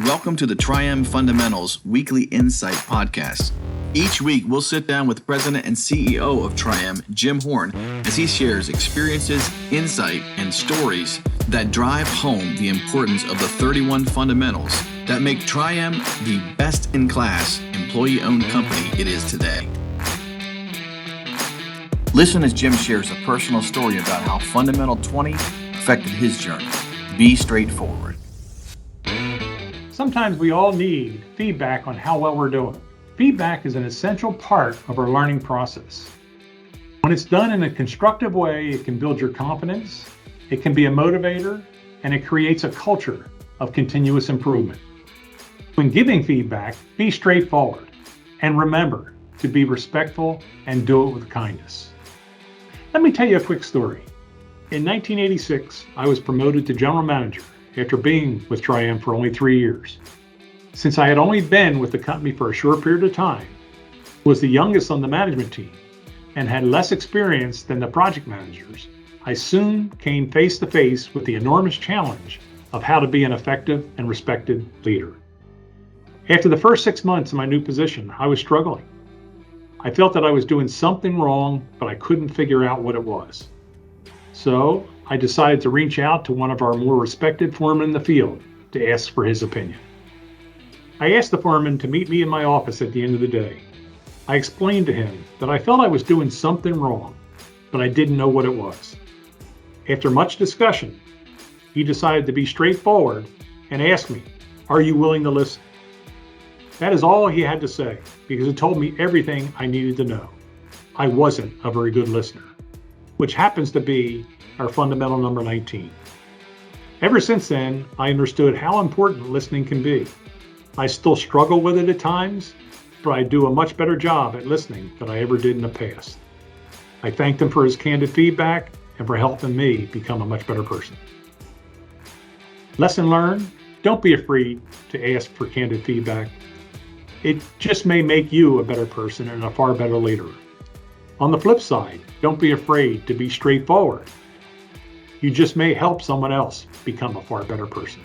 Welcome to the Tri-M Fundamentals Weekly Insight Podcast. Each week, we'll sit down with President and CEO of Tri-M, Jim Horn, as he shares experiences, insight, and stories that drive home the importance of the 31 fundamentals that make Tri-M the best-in-class, employee-owned company it is today. Listen as Jim shares a personal story about how Fundamental 20 affected his journey. Be straightforward. Sometimes we all need feedback on how well we're doing. Feedback is an essential part of our learning process. When it's done in a constructive way, it can build your confidence, it can be a motivator, and it creates a culture of continuous improvement. When giving feedback, be straightforward and remember to be respectful and do it with kindness. Let me tell you a quick story. In 1986, I was promoted to general manager after being with Tri-M for only 3 years. Since I had only been with the company for a short period of time, was the youngest on the management team, and had less experience than the project managers, I soon came face to face with the enormous challenge of how to be an effective and respected leader. After the first 6 months in my new position, I was struggling. I felt that I was doing something wrong, but I couldn't figure out what it was. So I decided to reach out to one of our more respected foremen in the field to ask for his opinion. I asked the foreman to meet me in my office at the end of the day. I explained to him that I felt I was doing something wrong, but I didn't know what it was. After much discussion, he decided to be straightforward and asked me, "Are you willing to listen?" That is all he had to say, because it told me everything I needed to know. I wasn't a very good listener, which happens to be our fundamental number 19. Ever since then, I understood how important listening can be. I still struggle with it at times, but I do a much better job at listening than I ever did in the past. I thanked him for his candid feedback and for helping me become a much better person. Lesson learned: don't be afraid to ask for candid feedback. It just may make you a better person and a far better leader. On the flip side, don't be afraid to be straightforward. You just may help someone else become a far better person.